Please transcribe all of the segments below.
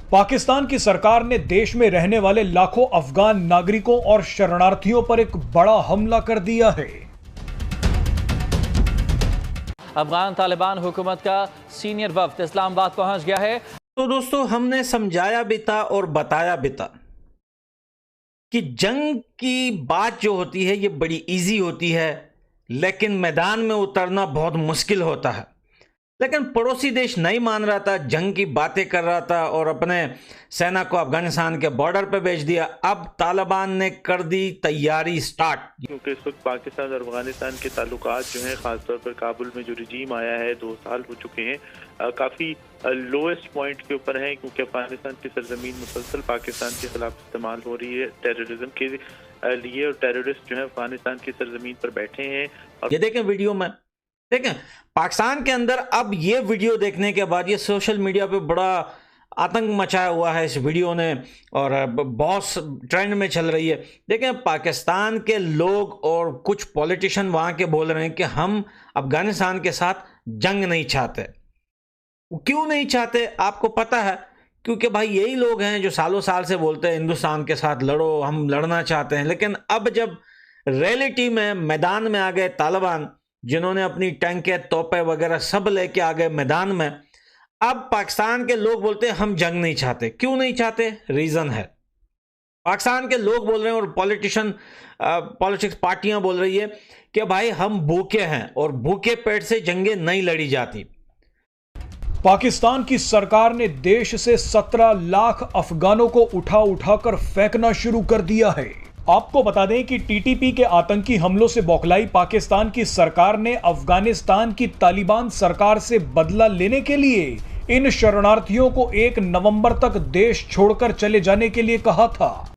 पाकिस्तान की सरकार ने देश में रहने वाले लाखों अफगान नागरिकों और शरणार्थियों पर एक बड़ा हमला कर दिया है। अफगान तालिबान हुकूमत का सीनियर वफ्द इस्लामाबाद पहुंच गया है। तो दोस्तों, हमने समझाया भी था और बताया भी था कि जंग की बात जो होती है ये बड़ी इजी होती है, लेकिन मैदान में उतरना बहुत मुश्किल होता है। लेकिन पड़ोसी देश नहीं मान रहा था, जंग की बातें कर रहा था और अपने सेना को अफगानिस्तान के बॉर्डर पर भेज दिया। अब तालिबान ने कर दी तैयारी स्टार्ट, क्योंकि इस वक्त पाकिस्तान और अफगानिस्तान के ताल्लुकात जो हैं, खासतौर पर काबुल में जो रजीम आया है 2 साल हो चुके हैं, काफ़ी लोएस्ट पॉइंट के ऊपर हैं, क्योंकि अफगानिस्तान की सरजमीन मुसलसल पाकिस्तान के खिलाफ इस्तेमाल हो रही है टेररिज्म के लिए, और टेररिस्ट जो है अफगानिस्तान की सरजमीन पर बैठे हैं। और ये देखें वीडियो में, देखें पाकिस्तान के अंदर अब ये वीडियो देखने के बाद ये सोशल मीडिया पे बड़ा आतंक मचाया हुआ है इस वीडियो ने, और बहुत ट्रेंड में चल रही है। देखें, पाकिस्तान के लोग और कुछ पॉलिटिशियन वहाँ के बोल रहे हैं कि हम अफगानिस्तान के साथ जंग नहीं चाहते। क्यों नहीं चाहते आपको पता है? क्योंकि भाई यही लोग हैं जो सालों साल से बोलते हैं हिंदुस्तान के साथ लड़ो, हम लड़ना चाहते हैं। लेकिन अब जब रियलिटी में मैदान में आ गए तालिबान, जिन्होंने अपनी टैंकें तोपे वगैरह सब लेके आ गए मैदान में, अब पाकिस्तान के लोग बोलते हैं हम जंग नहीं चाहते। क्यों नहीं चाहते? रीजन है, पाकिस्तान के लोग बोल रहे हैं और पॉलिटिक्स पार्टियां बोल रही है कि भाई हम भूखे हैं और भूखे पेट से जंगें नहीं लड़ी जाती। पाकिस्तान की सरकार ने देश से 17 लाख अफगानों को उठा उठाकर फेंकना शुरू कर दिया है। आपको बता दें कि टीटीपी के आतंकी हमलों से बौखलाई पाकिस्तान की सरकार ने अफगानिस्तान की तालिबान सरकार से बदला लेने के लिए इन शरणार्थियों को 1 नवंबर तक देश छोड़कर चले जाने के लिए कहा था।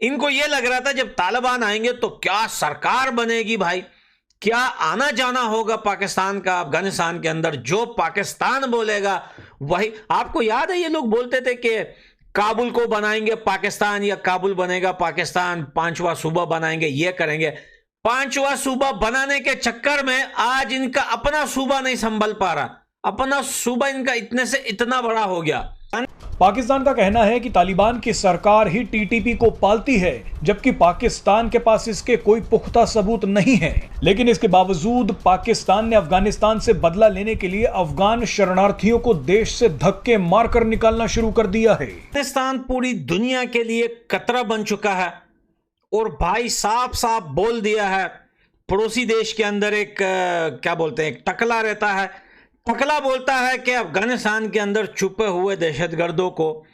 इनको यह लग रहा था जब तालिबान आएंगे तो क्या सरकार बनेगी, भाई क्या आना जाना होगा पाकिस्तान का अफगानिस्तान के अंदर, जो पाकिस्तान बोलेगा वही। आपको याद है ये लोग बोलते थे कि काबुल को बनाएंगे पाकिस्तान या काबुल बनेगा पाकिस्तान, 5वां सूबा बनाएंगे, ये करेंगे। 5वां सूबा बनाने के चक्कर में आज इनका अपना सूबा नहीं संभल पा रहा, अपना सूबा इनका इतने से इतना बड़ा हो गया। पाकिस्तान का कहना है कि तालिबान की सरकार ही टीटीपी को पालती है, जबकि पाकिस्तान के पास इसके कोई पुख्ता सबूत नहीं है। लेकिन इसके बावजूद पाकिस्तान ने अफगानिस्तान से बदला लेने के लिए अफगान शरणार्थियों को देश से धक्के मारकर निकालना शुरू कर दिया है। पाकिस्तान पूरी दुनिया के लिए खतरा बन चुका है और भाई साफ साफ बोल दिया है। पड़ोसी देश के अंदर एक क्या बोलते हैं, एक टकला रहता है। टकला बोलता है कि अफगानिस्तान के अंदर छुपे हुए दहशतगर्दों को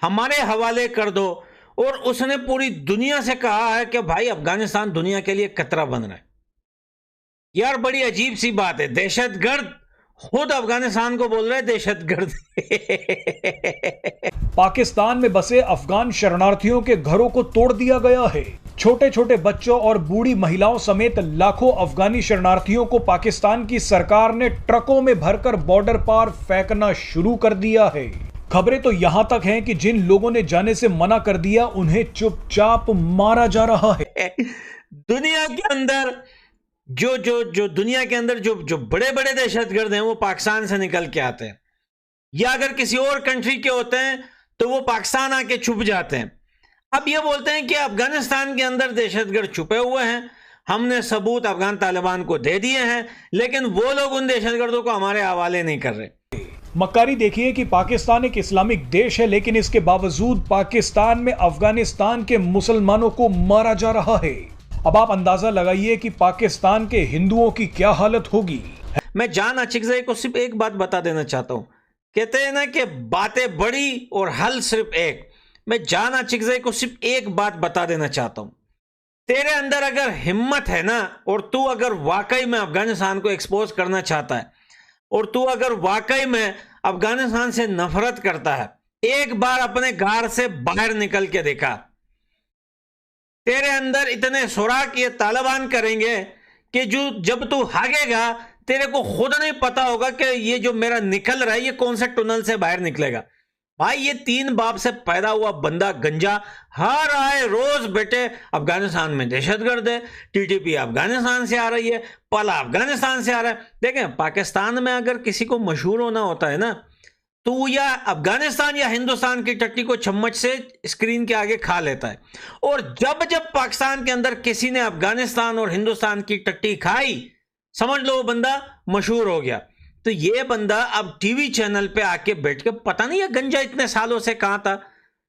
हमारे हवाले कर दो, और उसने पूरी दुनिया से कहा है कि भाई अफगानिस्तान दुनिया के लिए खतरा बन रहा है। यार बड़ी अजीब सी बात है, दहशतगर्द खुद अफगानिस्तान को बोल रहे हैं दहशतगर्द। पाकिस्तान में बसे अफगान शरणार्थियों के घरों को तोड़ दिया गया है। छोटे छोटे बच्चों और बूढ़ी महिलाओं समेत लाखों अफगानी शरणार्थियों को पाकिस्तान की सरकार ने ट्रकों में भरकर बॉर्डर पार फेंकना शुरू कर दिया है। खबरें तो यहां तक हैं कि जिन लोगों ने जाने से मना कर दिया उन्हें चुपचाप मारा जा रहा है। दुनिया के अंदर जो दुनिया के अंदर जो बड़े बड़े दहशतगर्द हैं वो पाकिस्तान से निकल के आते हैं, या अगर किसी और कंट्री के होते हैं तो वो पाकिस्तान आके छुप जाते हैं। अब ये बोलते हैं कि अफगानिस्तान के अंदर दहशतगर्द छुपे हुए हैं, हमने सबूत अफगान तालिबान को दे दिए हैं, लेकिन वो लोग उन दहशतगर्दों को हमारे हवाले नहीं कर रहे। मक्कारी देखिए कि पाकिस्तान एक इस्लामिक देश है, लेकिन इसके बावजूद पाकिस्तान में अफगानिस्तान के मुसलमानों को मारा जा रहा है। अब आप अंदाजा लगाइए कि पाकिस्तान के हिंदुओं की क्या हालत होगी। मैं जान अचिकज़ई को सिर्फ एक बात बता देना चाहता हूं, कहते हैं ना कि बातें बड़ी और हल सिर्फ एक। मैं जान अचिकज़ई को सिर्फ एक बात बता देना चाहता हूं, तेरे अंदर अगर हिम्मत है ना, और तू अगर वाकई में अफगानिस्तान को एक्सपोज करना चाहता है, और तू अगर वाकई में अफगानिस्तान से नफरत करता है, एक बार अपने घर से बाहर निकल के देखा। तेरे अंदर इतने सुराख ये तालिबान करेंगे कि जब तू भागेगा तेरे को खुद नहीं पता होगा कि ये जो मेरा निकल रहा है ये कौन से टनल से बाहर निकलेगा। भाई ये 3 बाप से पैदा हुआ बंदा गंजा हर आए रोज बेटे अफगानिस्तान में दहशतगर्द है, टीटीपी अफगानिस्तान से आ रही है, पला अफगानिस्तान से आ रहा है। देखें पाकिस्तान में अगर किसी को मशहूर होना होता है ना, तो वो या अफगानिस्तान या हिंदुस्तान की टट्टी को चम्मच से स्क्रीन के आगे खा लेता है। और जब जब पाकिस्तान के अंदर किसी ने अफगानिस्तान और हिंदुस्तान की टट्टी खाई, समझ लो वो बंदा मशहूर हो गया। तो ये बंदा अब टीवी चैनल पे आके बैठ के, पता नहीं ये गंजा इतने सालों से कहां था,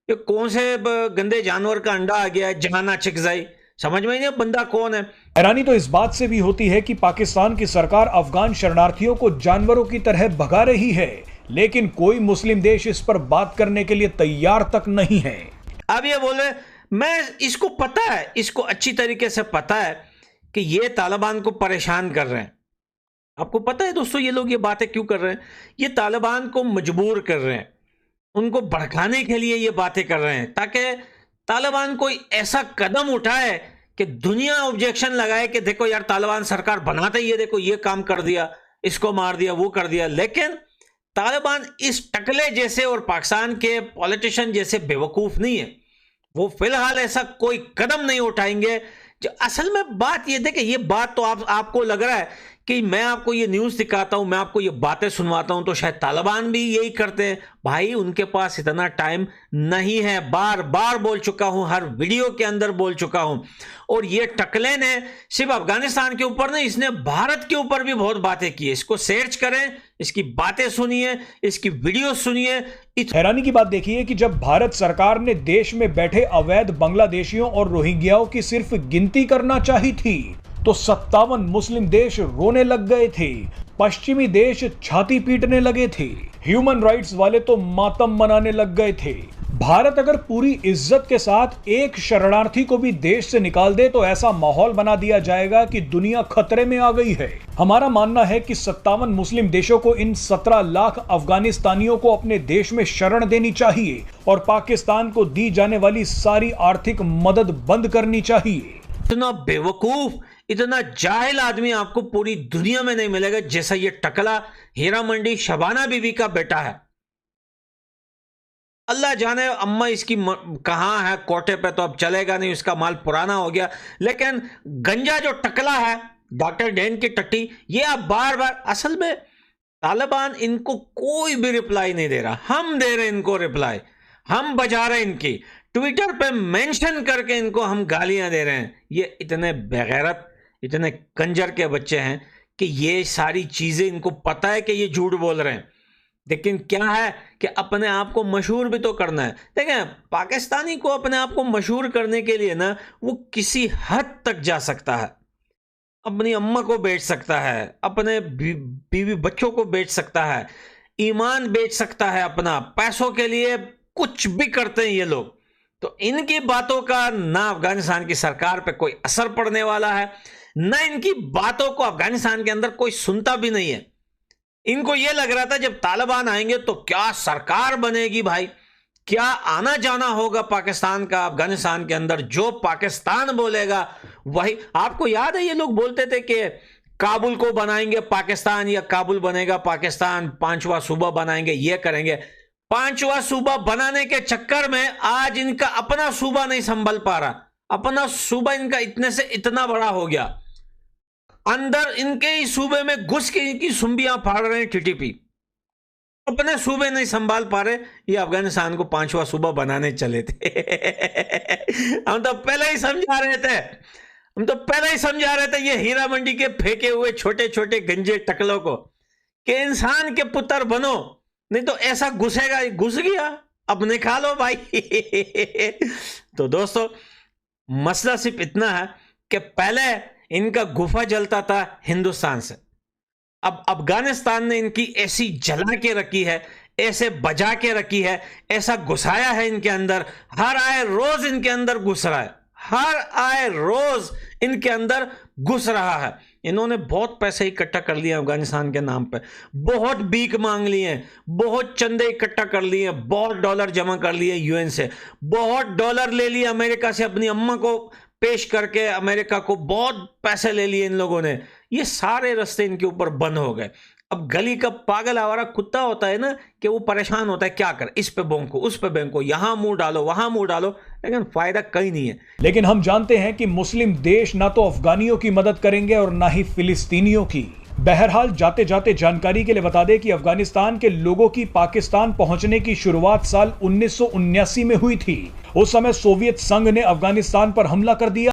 ये कौन से गंदे जानवर का अंडा आ गया है, जहाना चिकजाई, समझ में नहीं बंदा कौन है। हैरानी तो इस बात से भी होती है कि पाकिस्तान की सरकार अफगान शरणार्थियों को जानवरों की तरह भगा रही है, लेकिन कोई मुस्लिम देश इस पर बात करने के लिए तैयार तक नहीं है। अब ये बोले, मैं इसको पता है, इसको अच्छी तरीके से पता है कि ये तालिबान को परेशान कर रहे हैं। आपको पता है दोस्तों ये लोग ये बातें क्यों कर रहे हैं? ये तालिबान को मजबूर कर रहे हैं, उनको भड़काने के लिए ये बातें कर रहे हैं, ताकि तालिबान कोई ऐसा कदम उठाए कि दुनिया ऑब्जेक्शन लगाए कि देखो यार तालिबान सरकार बनाते ही, ये देखो ये काम कर दिया, इसको मार दिया, वो कर दिया। लेकिन तालिबान इस टकले जैसे और पाकिस्तान के पॉलिटिशियन जैसे बेवकूफ नहीं है, वो फिलहाल ऐसा कोई कदम नहीं उठाएंगे। जो असल में बात ये देखे, ये बात तो आपको लग रहा है कि मैं आपको ये न्यूज़ दिखाता हूं, मैं आपको ये बातें सुनवाता हूं, तो शायद तालिबान भी यही करते हैं। भाई उनके पास इतना टाइम नहीं है, बार बार बोल चुका हूं, हर वीडियो के अंदर बोल चुका हूं। और ये टकले ने सिर्फ अफगानिस्तान के ऊपर नहीं, इसने भारत के ऊपर भी बहुत बातें की। इसको सर्च करें, इसकी बातें सुनिए, इसकी वीडियो सुनिए। हैरानी की बात देखिए कि जब भारत सरकार ने देश में बैठे अवैध बांग्लादेशियों और रोहिंग्याओं की सिर्फ गिनती करना चाही थी, तो 57 मुस्लिम देश रोने लग गए थे, पश्चिमी देश छाती पीटने लगे थे, ह्यूमन राइट्स वाले तो मातम मनाने लग गए थे। भारत अगर पूरी इज्जत के साथ एक शरणार्थी को भी देश से निकाल दे तो ऐसा माहौल बना दिया जाएगा कि दुनिया खतरे में आ गई है। हमारा मानना है कि 57 मुस्लिम देशों को इन 17 लाख अफगानिस्तानियों को अपने देश में शरण देनी चाहिए और पाकिस्तान को दी जाने वाली सारी आर्थिक मदद बंद करनी चाहिए। इतना बेवकूफ, इतना जाहिल आदमी आपको पूरी दुनिया में नहीं मिलेगा जैसा ये टकला हीरा मंडी शबाना बीवी का बेटा है। अल्लाह जाने अम्मा इसकी कहां है, कोटे पे तो अब चलेगा नहीं, उसका माल पुराना हो गया। लेकिन गंजा जो टकला है डॉक्टर डैन की टट्टी, ये अब बार बार, असल में तालिबान इनको कोई भी रिप्लाई नहीं दे रहा, हम दे रहे हैं इनको रिप्लाई, हम बजा रहे हैं इनकी ट्विटर पे मेंशन करके इनको हम गालियां दे रहे हैं। ये इतने बेगैरत, इतने कंजर के बच्चे हैं कि ये सारी चीजें इनको पता है कि ये झूठ बोल रहे हैं, लेकिन क्या है कि अपने आप को मशहूर भी तो करना है। देखें, पाकिस्तानी को अपने आप को मशहूर करने के लिए ना वो किसी हद तक जा सकता है, अपनी अम्मा को बेच सकता है, अपने बीवी बच्चों को बेच सकता है, ईमान बेच सकता है, अपना पैसों के लिए कुछ भी करते हैं ये लोग। तो इनकी बातों का ना अफगानिस्तान की सरकार पे कोई असर पड़ने वाला है, ना इनकी बातों को अफगानिस्तान के अंदर कोई सुनता भी नहीं है। इनको यह लग रहा था जब तालिबान आएंगे तो क्या सरकार बनेगी भाई, क्या आना जाना होगा पाकिस्तान का अफगानिस्तान के अंदर, जो पाकिस्तान बोलेगा वही। आपको याद है ये लोग बोलते थे कि काबुल को बनाएंगे पाकिस्तान या काबुल बनेगा पाकिस्तान, 5वां सूबा बनाएंगे, ये करेंगे। 5वां सूबा बनाने के चक्कर में आज इनका अपना सूबा नहीं संभल पा रहा, अपना सूबा इनका इतने से इतना बड़ा हो गया, अंदर इनके ही सूबे में घुस के इनकी सुंबियां फाड़ रहे हैं टीटीपी, अपने सूबे नहीं संभाल पा रहे। ये अफगानिस्तान को 5वां सूबा बनाने चले थे। हम तो पहले ही समझा रहे थे, ये हीरा मंडी के फेंके हुए छोटे छोटे गंजे टकलों को कि इंसान के पुत्र बनो, नहीं तो ऐसा घुसेगा, घुस गया, अब निकालो भाई। तो दोस्तों मसला सिर्फ इतना है कि पहले इनका गुफा जलता था हिंदुस्तान से, अब अफगानिस्तान ने इनकी ऐसी जला के रखी है, ऐसे बजा के रखी है, ऐसा घुसाया है इनके अंदर, हर आए रोज इनके अंदर घुस रहा है, हर आए रोज इनके अंदर घुस रहा है। इन्होंने बहुत पैसे इकट्ठा कर लिए अफगानिस्तान के नाम पे, बहुत भीख मांग लिए, बहुत चंदे इकट्ठा कर लिए, बहुत डॉलर जमा कर लिए यूएन से, बहुत डॉलर ले लिए अमेरिका से, अपनी अम्मा को पेश करके अमेरिका को बहुत पैसे ले लिए इन लोगों ने। ये सारे रास्ते इनके ऊपर बंद हो गए। अब गली का पागल आवारा कुत्ता होता है ना कि वो परेशान होता है, क्या कर, इस पे भौंको, उस पे भौंको, यहां मुंह डालो, वहां मुंह डालो, लेकिन फायदा कहीं नहीं है। लेकिन हम जानते हैं कि मुस्लिम देश ना तो अफगानियों की मदद करेंगे और ना ही फिलिस्तीनियों की। बहरहाल जाते जाते जानकारी के लिए बता दें कि अफगानिस्तान के लोगों की पाकिस्तान पहुंचने की शुरुआत साल 1979 में हुई थी। उस समय सोवियत संघ ने अफगानिस्तान पर हमला कर दिया।